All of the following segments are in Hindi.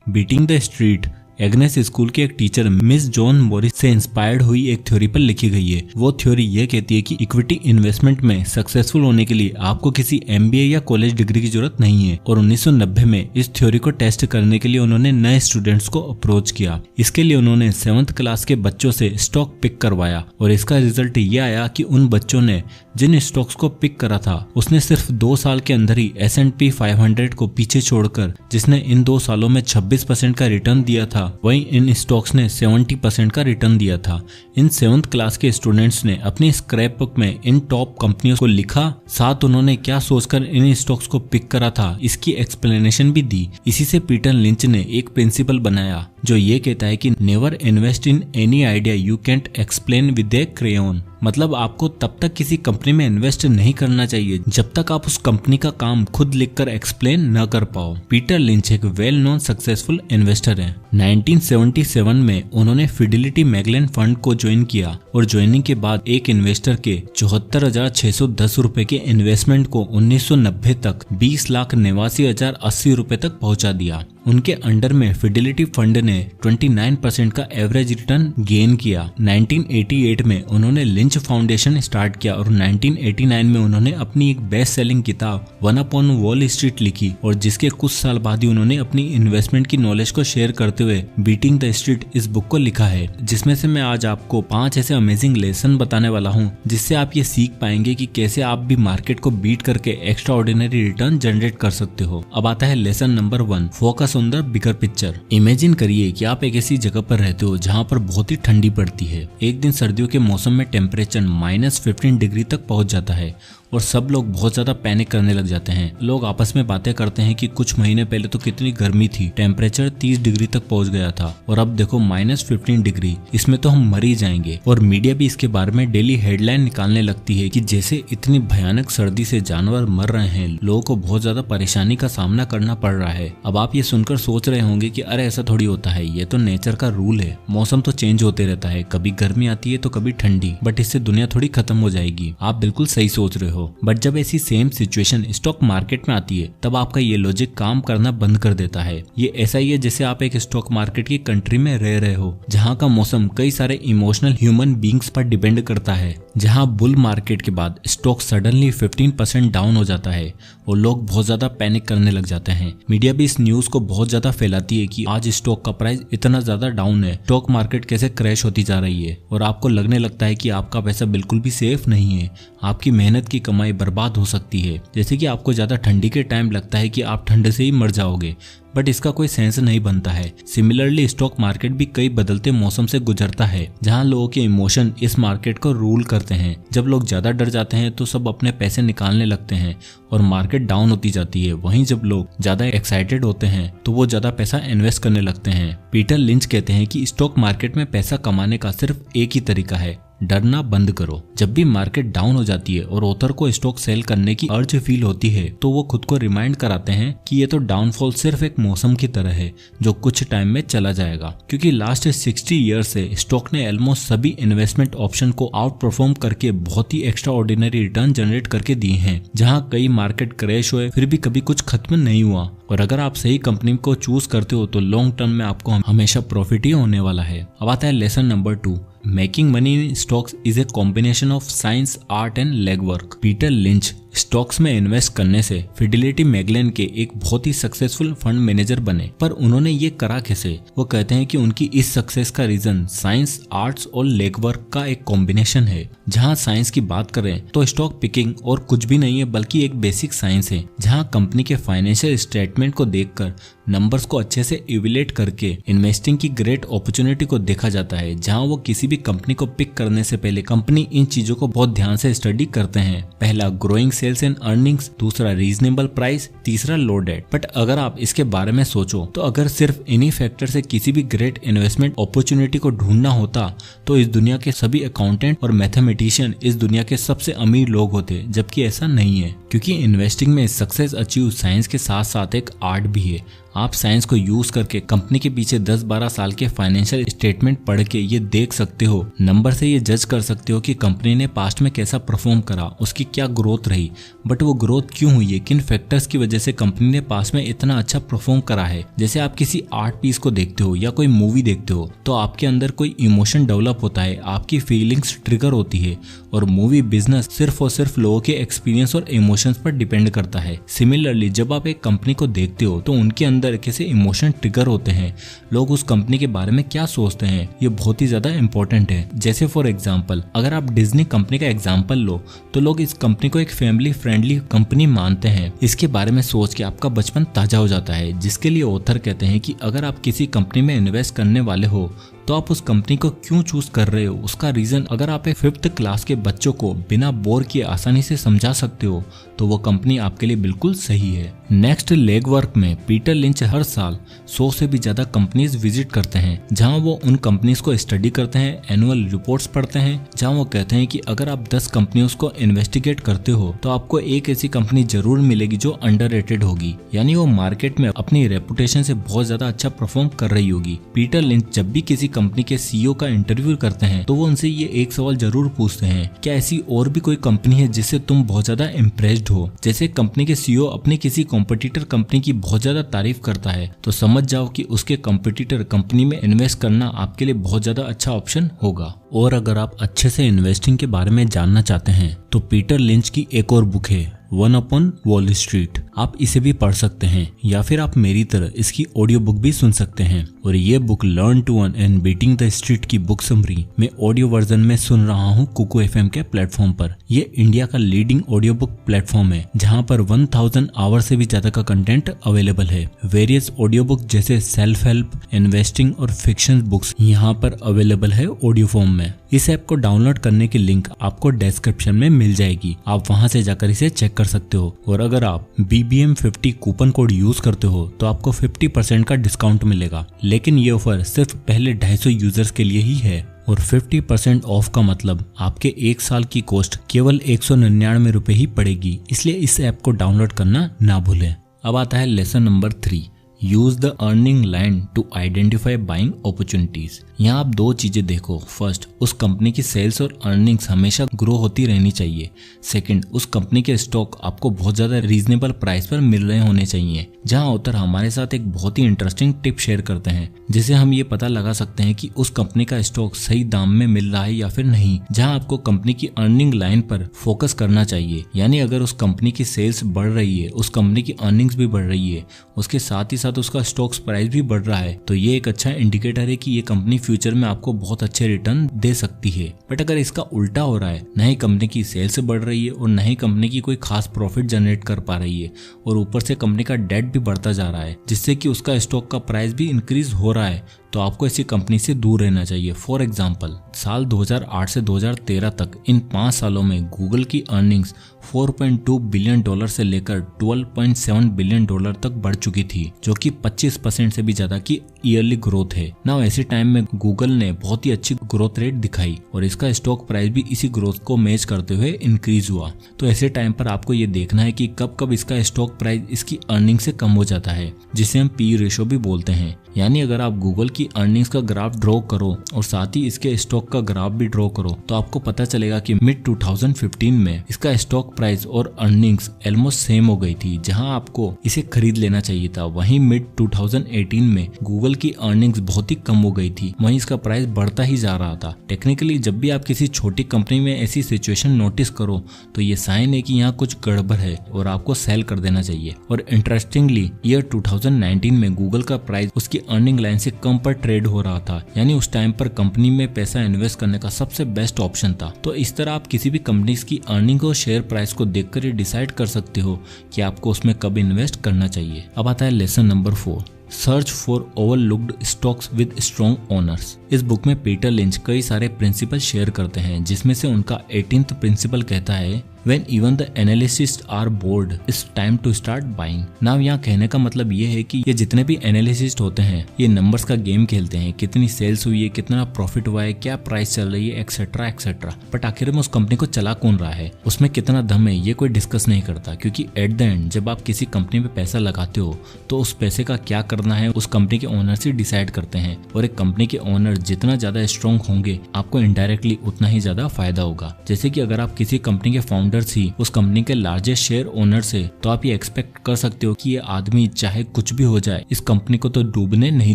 Beating the street Agnes school के एक टीचर मिस जॉन मॉरिस से इंस्पायर्ड हुई एक थ्योरी पर लिखी गई है। वो थ्योरी ये कहती है कि इक्विटी इन्वेस्टमेंट में सक्सेसफुल होने के लिए आपको किसी MBA या कॉलेज डिग्री की जरूरत नहीं है। और 1990 में इस थ्योरी को टेस्ट करने के लिए उन्होंने नए स्टूडेंट्स को अप्रोच किया। इसके लिए उन्होंने 7th क्लास के बच्चों से स्टॉक पिक करवाया और इसका रिजल्ट ये आया कि उन बच्चों ने जिन स्टॉक्स को पिक करा था उसने सिर्फ 2 साल के अंदर ही S&P 500 को पीछे छोड़कर, जिसने इन 2 सालों में 26% का रिटर्न दिया था, वहीं इन स्टॉक्स ने 70% का रिटर्न दिया था। इन 7th क्लास के स्टूडेंट्स ने अपनी स्क्रैप बुक में इन टॉप कंपनियों को लिखा, साथ उन्होंने क्या सोचकर इन स्टॉक्स को पिक करा था इसकी एक्सप्लेनेशन भी दी। इसी से पीटर लिंच ने एक प्रिंसिपल बनाया जो ये कहता है कि never invest in any idea you can't explain with A crayon. मतलब आपको तब तक किसी कंपनी में इन्वेस्ट नहीं करना चाहिए जब तक आप उस कंपनी का काम खुद लिखकर एक्सप्लेन न कर पाओ। पीटर लिंच एक वेल नोन सक्सेसफुल इन्वेस्टर है। 1977 में उन्होंने फिडेलिटी मैगलेन फंड को ज्वाइन किया और ज्वाइनिंग के बाद एक इन्वेस्टर के 74,610 रुपए के इन्वेस्टमेंट को 1990 तक 20,89,080 रुपए तक पहुंचा दिया। उनके अंडर में फिडेलिटी फंड ने 29% का एवरेज रिटर्न गेन किया। 1988 में उन्होंने लिंच फाउंडेशन स्टार्ट किया और 1989 में उन्होंने अपनी एक बेस्ट सेलिंग किताब वन अपॉन वॉल स्ट्रीट लिखी और जिसके कुछ साल बाद ही उन्होंने अपनी इन्वेस्टमेंट की नॉलेज को शेयर करते हुए बीटिंग द स्ट्रीट इस बुक को लिखा है, जिसमें से मैं आज आपको 5 ऐसे अमेजिंग लेसन बताने वाला हूँ जिससे आप ये सीख पाएंगे कि कैसे आप भी मार्केट को बीट करके एक्स्ट्रा ऑर्डिनरी रिटर्न जनरेट कर सकते हो। अब आता है lesson number 1, focus on the bigger picture. Imagine करिए कि आप एक ऐसी जगह पर रहते हो जहाँ पर बहुत ही ठंडी पड़ती है। एक दिन सर्दियों के मौसम में टेम्परेचर -15 डिग्री तक पहुंच जाता है और सब लोग बहुत ज्यादा पैनिक करने लग जाते हैं। लोग आपस में बातें करते हैं कि कुछ महीने पहले तो कितनी गर्मी थी, टेम्परेचर 30 डिग्री तक पहुंच गया था और अब देखो -15 डिग्री, इसमें तो हम मर ही जाएंगे। और मीडिया भी इसके बारे में डेली हेडलाइन निकालने लगती है कि जैसे इतनी भयानक सर्दी से जानवर मर रहे हैं, लोगों को बहुत ज्यादा परेशानी का सामना करना पड़ रहा है। अब आप ये सुनकर सोच रहे होंगे कि अरे ऐसा थोड़ी होता है, ये तो नेचर का रूल है, मौसम तो चेंज होते रहता है, कभी गर्मी आती है तो कभी ठंडी, बट इससे दुनिया थोड़ी खत्म हो जाएगी। आप बिल्कुल सही सोच रहे हो। बट जब ऐसी सेम सिचुएशन स्टॉक मार्केट में आती है तब आपका ये लॉजिक काम करना बंद कर देता है। ये ऐसा ही है जैसे आप एक स्टॉक मार्केट की कंट्री में रह रहे हो जहाँ का मौसम कई सारे इमोशनल ह्यूमन बींग्स पर डिपेंड करता है, जहाँ बुल मार्केट के बाद स्टॉक सडनली 15% डाउन हो जाता है और लोग बहुत ज्यादा पैनिक करने लग जाते हैं। मीडिया भी इस न्यूज को बहुत ज्यादा फैलाती है कि आज स्टॉक का प्राइस इतना ज्यादा डाउन है, स्टॉक मार्केट कैसे क्रैश होती जा रही है, और आपको लगने लगता है कि आपका पैसा बिल्कुल भी सेफ नहीं है, आपकी मेहनत की कमाई बर्बाद हो सकती है। जैसे कि आपको ज्यादा ठंडी के टाइम लगता है कि आप ठंड से ही मर जाओगे, बट इसका कोई सेंस नहीं बनता है। सिमिलरली स्टॉक मार्केट भी कई बदलते मौसम से गुजरता है जहां लोगों के इमोशन इस मार्केट को रूल करते हैं। जब लोग ज्यादा डर जाते हैं तो सब अपने पैसे निकालने लगते हैं और मार्केट डाउन होती जाती है। वहीं जब लोग ज्यादा एक्साइटेड होते हैं तो वो ज्यादा पैसा इन्वेस्ट करने लगते हैं। पीटर लिंच कहते हैं कि स्टॉक मार्केट में पैसा कमाने का सिर्फ एक ही तरीका है, डरना बंद करो। जब भी मार्केट डाउन हो जाती है और ऑथर को स्टॉक सेल करने की अर्ज फील होती है तो वो खुद को रिमाइंड कराते हैं कि ये तो डाउनफॉल सिर्फ एक मौसम की तरह है जो कुछ टाइम में चला जाएगा। क्योंकि लास्ट 60 ईयर से स्टॉक ने ऑलमोस्ट सभी इन्वेस्टमेंट ऑप्शन को आउट परफॉर्म करके बहुत ही एक्स्ट्रा ऑर्डिनरी रिटर्न जनरेट करके दिए हैं। जहाँ कई मार्केट क्रैश हुए फिर भी कभी कुछ खत्म नहीं हुआ, और अगर आप सही कंपनी को चूज करते हो तो लॉन्ग टर्म में आपको हमेशा प्रॉफिट ही होने वाला है। अब आता है lesson number 2, making money in stocks is a combination of science, art and leg work. Peter lynch stocks में इन्वेस्ट करने से फिडेलिटी मैगलेन के एक बहुत ही सक्सेसफुल फंड मैनेजर बने, पर उन्होंने ये करा कैसे? वो कहते हैं कि उनकी इस सक्सेस का रीजन साइंस, आर्ट्स और लेग वर्क का एक कॉम्बिनेशन है। जहां साइंस की बात करें तो स्टॉक पिकिंग और कुछ भी नहीं है बल्कि एक बेसिक साइंस है, जहां कंपनी के फाइनेंशियल स्टेटमेंट को देखकर नंबर्स को अच्छे से इवेल्युएट करके इन्वेस्टिंग की ग्रेट अपॉर्चुनिटी को देखा जाता है। जहां वो किसी भी कंपनी को पिक करने से पहले कंपनी इन चीजों को बहुत ध्यान से स्टडी करते हैं। पहला ग्रोइंग सेल्स एंड अर्निंग्स, दूसरा रीजनेबल प्राइस, तीसरा लो डेट। बट अगर आप इसके बारे में सोचो तो अगर सिर्फ इन्हीं फैक्टर से किसी भी ग्रेट इन्वेस्टमेंट अपॉर्चुनिटी को ढूंढना होता तो इस दुनिया के सभी अकाउंटेंट और मैथमेटिशियन इस दुनिया के सबसे अमीर लोग होते, जबकि ऐसा नहीं है। क्योंकि इन्वेस्टिंग में सक्सेस अचीव साइंस के साथ साथ एक आर्ट भी है। आप साइंस को यूज करके कंपनी के पीछे 10-12 साल के फाइनेंशियल स्टेटमेंट पढ़ के ये देख सकते हो, नंबर से ये जज कर सकते हो कि कंपनी ने पास्ट में कैसा परफॉर्म करा, उसकी क्या ग्रोथ रही, बट वो ग्रोथ क्यों हुई है, किन फैक्टर्स की वजह से कंपनी ने पास्ट में इतना अच्छा परफॉर्म करा है। जैसे आप किसी आर्ट पीस को देखते हो या कोई मूवी देखते हो तो आपके अंदर कोई इमोशन डेवलप होता है, आपकी फीलिंग्स ट्रिगर होती है, और मूवी बिजनेस सिर्फ और सिर्फ लोगों के एक्सपीरियंस और इमोशंस पर डिपेंड करता है। सिमिलरली जब आप एक कंपनी को देखते हो तो उनके अंदर कैसे इमोशन ट्रिगर होते हैं, लोग उस कंपनी के बारे में क्या सोचते हैं, ये बहुत ही ज्यादा इंपॉर्टेंट है। जैसे फॉर एग्जांपल अगर आप डिज्नी कंपनी का एग्जांपल लो तो लोग इस कंपनी को एक फैमिली फ्रेंडली कंपनी मानते हैं। इसके बारे में सोच के आपका बचपन ताजा हो जाता है, जिसके लिए ऑथर कहते हैं कि अगर आप किसी कंपनी में इन्वेस्ट करने वाले हो तो आप उस कंपनी को क्यों चूज कर रहे हो, उसका रीजन अगर आप एक 5th क्लास के बच्चों को बिना बोर किए आसानी से समझा सकते हो तो वो कंपनी आपके लिए बिल्कुल सही है। नेक्स्ट लेग वर्क में पीटर लिंच हर साल 100 से भी ज्यादा कंपनीज विजिट करते हैं, जहां वो उन कंपनीज को स्टडी करते हैं, एनुअल रिपोर्ट्स पढ़ते हैं, जहां वो कहते हैं कि अगर आप 10 कंपनियों को इन्वेस्टिगेट करते हो तो आपको एक ऐसी कंपनी जरूर मिलेगी जो अंडररेटेड होगी, यानी वो मार्केट में अपनी रेपुटेशन से बहुत ज्यादा अच्छा परफॉर्म कर रही होगी। पीटर लिंच जब भी किसी कंपनी के सीईओ का इंटरव्यू करते हैं तो वो उनसे ये एक सवाल जरूर पूछते हैं, क्या ऐसी और भी कोई कंपनी है जिससे तुम बहुत ज्यादा इम्प्रेस्ड हो। जैसे कंपनी के सीईओ अपनी किसी कॉम्पिटिटर कंपनी की बहुत ज्यादा तारीफ करता है तो समझ जाओ कि उसके कॉम्पिटिटर कंपनी में इन्वेस्ट करना आपके लिए बहुत ज्यादा अच्छा ऑप्शन होगा। और अगर आप अच्छे से इन्वेस्टिंग के बारे में जानना चाहते हैं तो पीटर लिंच की एक और बुक है वन अपॉन वॉल स्ट्रीट, आप इसे भी पढ़ सकते हैं या फिर आप मेरी तरह इसकी ऑडियो बुक भी सुन सकते हैं। और ये book learn to earn and beating the street की बुक समरी मैं ऑडियो वर्जन में सुन रहा हूँ कुकू FM के प्लेटफॉर्म पर। ये इंडिया का लीडिंग ऑडियो बुक प्लेटफॉर्म है जहाँ पर 1000 आवर से भी ज्यादा का कंटेंट अवेलेबल है। वेरियस ऑडियो बुक जैसे सेल्फ हेल्प, इन्वेस्टिंग और फिक्शन बुक्स यहाँ पर अवेलेबल है ऑडियो फॉर्म में। इस ऐप को डाउनलोड करने की लिंक आपको डिस्क्रिप्शन में मिल जाएगी, आप वहां से जाकर इसे चेक कर सकते हो। और अगर आप BBM50 कूपन कोड यूज करते हो तो आपको 50% का डिस्काउंट मिलेगा, लेकिन ये ऑफर सिर्फ पहले 250 यूजर्स के लिए ही है। और 50% ऑफ का मतलब आपके 1 साल की कॉस्ट केवल 199 रुपए ही पड़ेगी, इसलिए इस ऐप को डाउनलोड करना ना भूलें। अब आता है lesson number 3, use the earning line to identify buying opportunities. यहाँ आप 2 चीजें देखो, फर्स्ट उस कंपनी की सेल्स और अर्निंग्स हमेशा ग्रो होती रहनी चाहिए, सेकंड उस कंपनी के स्टॉक आपको बहुत ज्यादा रीजनेबल प्राइस पर मिल रहे होने चाहिए। जहाँ ऑथर हमारे साथ एक बहुत ही इंटरेस्टिंग टिप शेयर करते हैं जिससे हम ये पता लगा सकते हैं कि उस कंपनी का स्टॉक सही दाम में मिल रहा है या फिर नहीं। जहाँ आपको कंपनी की अर्निंग लाइन पर फोकस करना चाहिए, यानी अगर उस कंपनी की सेल्स बढ़ रही है, उस कंपनी की अर्निंग्स भी बढ़ रही है, उसके साथ ही साथ उसका स्टॉक्स प्राइस भी बढ़ रहा है, तो ये एक अच्छा इंडिकेटर है कि ये कंपनी फ्यूचर में आपको बहुत अच्छे रिटर्न दे सकती है। बट अगर इसका उल्टा हो रहा है, न ही कंपनी की सेल्स बढ़ रही है और न ही कंपनी की कोई खास प्रॉफिट जनरेट कर पा रही है और ऊपर से कंपनी का डेट भी बढ़ता जा रहा है जिससे कि उसका स्टॉक का प्राइस भी इंक्रीज हो रहा है, तो आपको ऐसी कंपनी से दूर रहना चाहिए। फॉर एग्जाम्पल साल 2008 से 2013 तक इन 5 सालों में गूगल की अर्निंग्स $4.2 बिलियन से लेकर $12.7 बिलियन तक बढ़ चुकी थी, जो कि 25% से भी ज्यादा की ईयरली ग्रोथ है ना। ऐसे टाइम में गूगल ने बहुत ही अच्छी ग्रोथ रेट दिखाई और इसका स्टॉक प्राइस भी इसी ग्रोथ को मैच करते हुए इंक्रीज हुआ। तो ऐसे टाइम पर आपको ये देखना है कि कब कब इसका स्टॉक प्राइस इसकी अर्निंग से कम हो जाता है, जिसे हम पी रेशो भी बोलते हैं। यानी अगर आप गूगल की अर्निंग्स का ग्राफ ड्रॉ करो और साथ ही इसके स्टॉक का ग्राफ भी ड्रॉ करो तो आपको पता चलेगा कि मिड 2015 में इसका स्टॉक प्राइस और अर्निंग्स ऑलमोस्ट सेम हो गई थी, जहां आपको इसे खरीद लेना चाहिए था। वहीं मिड 2018 में गूगल की अर्निंग्स बहुत ही कम हो गई थी, वहीं इसका प्राइस बढ़ता ही जा रहा था। टेक्निकली जब भी आप किसी छोटी कंपनी में ऐसी सिचुएशन नोटिस करो तो ये साइन है कि यहाँ कुछ गड़बड़ है और आपको सेल कर देना चाहिए। और इंटरेस्टिंगली ईयर 2019 में गूगल का प्राइस उसकी अर्निंग लाइन से कम पर ट्रेड हो रहा था, यानी उस टाइम पर कंपनी में पैसा इन्वेस्ट करने का सबसे बेस्ट ऑप्शन था। तो इस तरह आप किसी भी कंपनी की अर्निंग और शेयर प्राइस को देखकर ये डिसाइड कर सकते हो कि आपको उसमें कब इन्वेस्ट करना चाहिए। अब आता है lesson number 4, search for overlooked stocks with strong owners. इस बुक में पीटर लिंच कई सारे प्रिंसिपल शेयर करते हैं, जिसमें से उनका 18th प्रिंसिपल कहता है when even the analysts are bored it's time to start buying. Now यहाँ कहने का मतलब ये है कि ये जितने भी एनालिसिस्ट होते हैं ये नंबर्स का गेम खेलते हैं, कितनी सेल्स हुई है, कितना प्रॉफिट हुआ है, क्या प्राइस चल रही है, एक्सेट्रा एक्सेट्रा। बट आखिर में उस कंपनी को चला कौन रहा है, उसमें कितना दम है, ये कोई डिस्कस नहीं करता। क्योंकि एट द एंड जब आप किसी कंपनी में पैसा लगाते हो तो उस पैसे का क्या करना है उस कंपनी के ओनर से डिसाइड करते हैं। और एक कंपनी के ओनर जितना ज्यादा स्ट्रॉन्ग होंगे आपको इनडायरेक्टली उतना ही ज्यादा फायदा होगा। जैसे कि अगर आप किसी कंपनी के फाउंडर्स ही उस कंपनी के लार्जेस्ट शेयर ओनर से, तो आप ये एक्सपेक्ट कर सकते हो कि ये आदमी चाहे कुछ भी हो जाए इस कंपनी को तो डूबने नहीं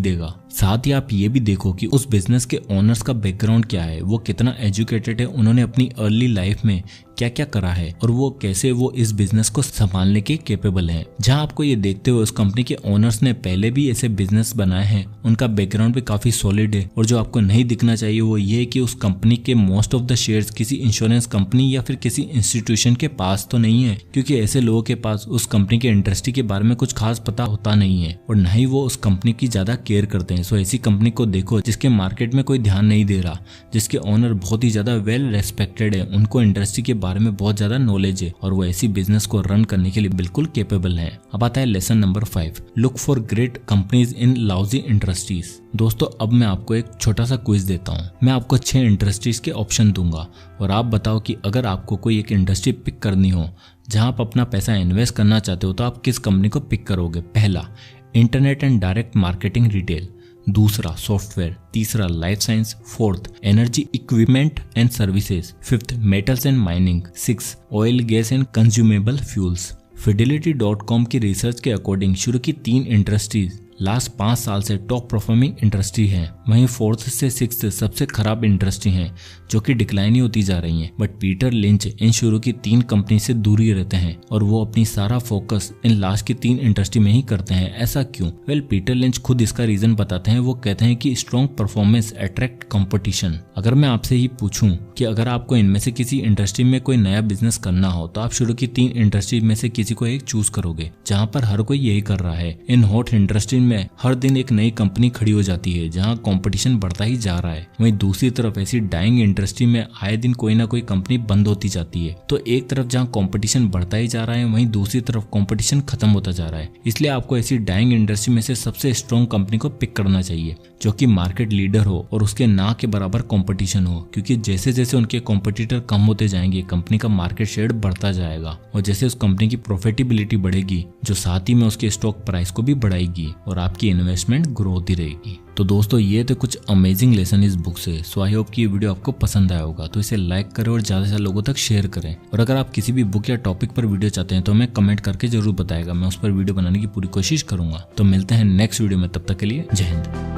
देगा। साथ ही आप ये भी देखो कि उस बिजनेस के ओनर्स का बैकग्राउंड क्या है, वो कितना एजुकेटेड है, उन्होंने अपनी अर्ली लाइफ में क्या क्या करा है और वो कैसे वो इस बिजनेस को संभालने के कैपेबल हैं। जहां आपको ये देखते हुए उस कंपनी के ओनर्स ने पहले भी ऐसे बिजनेस बनाए हैं, उनका बैकग्राउंड भी काफी सॉलिड है। और जो आपको नहीं दिखना चाहिए वो ये है कि उस कंपनी के मोस्ट ऑफ द शेयर्स किसी इंश्योरेंस कंपनी या फिर किसी इंस्टीट्यूशन के पास तो नहीं है, क्योंकि ऐसे लोगों के पास उस कंपनी के इंडस्ट्री के बारे में कुछ खास पता होता नहीं है और न ही वो उस कंपनी की ज्यादा केयर करते हैं। सो ऐसी कंपनी को देखो जिसके मार्केट में कोई ध्यान नहीं दे रहा, जिसके ओनर बहुत ही ज्यादा वेल रेस्पेक्टेड है, उनको इंडस्ट्री के बारे में बहुत ज्यादा नॉलेज है और वो ऐसी बिजनेस को रन करने के लिए बिल्कुल कैपेबल है। अब आता है lesson number 5, look for great companies in lousy industries. दोस्तों अब मैं आपको एक छोटा सा क्विज देता हूँ। मैं आपको 6 इंडस्ट्रीज के ऑप्शन दूंगा और आप बताओ कि अगर आपको कोई एक इंडस्ट्री पिक करनी हो जहां आप अपना पैसा इन्वेस्ट करना चाहते हो तो आप किस कंपनी को पिक करोगे। पहला, internet and direct marketing retail. दूसरा, सॉफ्टवेयर। तीसरा, life science. Fourth, energy equipment and services. Fifth, metals and mining. Six, oil gas and consumable fuels. Fidelity.com की रिसर्च के अकॉर्डिंग शुरू की 3 इंडस्ट्रीज लास्ट 5 साल से टॉप परफॉर्मिंग इंडस्ट्री है। वहीं 4th से 6th सबसे खराब इंडस्ट्री हैं जो कि डिक्लाइन ही होती जा रही हैं। बट पीटर लिंच इन शुरू की 3 कंपनी से दूर ही रहते हैं और वो अपनी सारा फोकस इन लास्ट की 3 इंडस्ट्री में ही करते हैं। ऐसा क्यों? वेल, पीटर लिंच खुद इसका रीजन बताते हैं। वो कहते हैं कि स्ट्रॉन्ग परफॉर्मेंस अट्रैक्ट कंपटीशन। अगर मैं आपसे ही पूछूं कि अगर आपको इनमें से किसी इंडस्ट्री में कोई नया बिजनेस करना हो तो आप शुरू की 3 इंडस्ट्री में से किसी को एक चूज करोगे, जहां पर हर कोई यही कर रहा है। इन हॉट इंडस्ट्री में हर दिन एक नई कंपनी खड़ी हो जाती है जहां कंपटीशन बढ़ता ही जा रहा है। वहीं दूसरी तरफ ऐसी डाइंग इंडस्ट्री में आए दिन कोई ना कोई कंपनी बंद होती जाती है। तो एक तरफ जहां कंपटीशन बढ़ता ही जा रहा है वहीं दूसरी तरफ कंपटीशन खत्म होता जा रहा है। इसलिए आपको ऐसी डाइंग इंडस्ट्री में से सबसे स्ट्रॉन्ग कंपनी को पिक करना चाहिए जो कि मार्केट लीडर हो और उसके ना के बराबर कंपटीशन हो, क्योंकि जैसे जैसे उनके कॉम्पिटिटर कम होते जाएंगे कंपनी का मार्केट शेयर बढ़ता जाएगा और जैसे उस कंपनी की प्रॉफिटेबिलिटी बढ़ेगी जो साथ ही में उसके स्टॉक प्राइस को भी बढ़ाएगी और आपकी इन्वेस्टमेंट ग्रो होती रहेगी। तो दोस्तों ये थे कुछ अमेजिंग लेसन इस बुक से। सो आई होप कि ये वीडियो आपको पसंद आया होगा, तो इसे लाइक करें और ज्यादा से ज्यादा लोगों तक शेयर करें। और अगर आप किसी भी बुक या टॉपिक पर वीडियो चाहते हैं तो हमें कमेंट करके जरूर बताएगा, मैं उस पर वीडियो बनाने की पूरी कोशिश करूंगा। तो मिलते हैं नेक्स्ट वीडियो में, तब तक के लिए जय हिंद।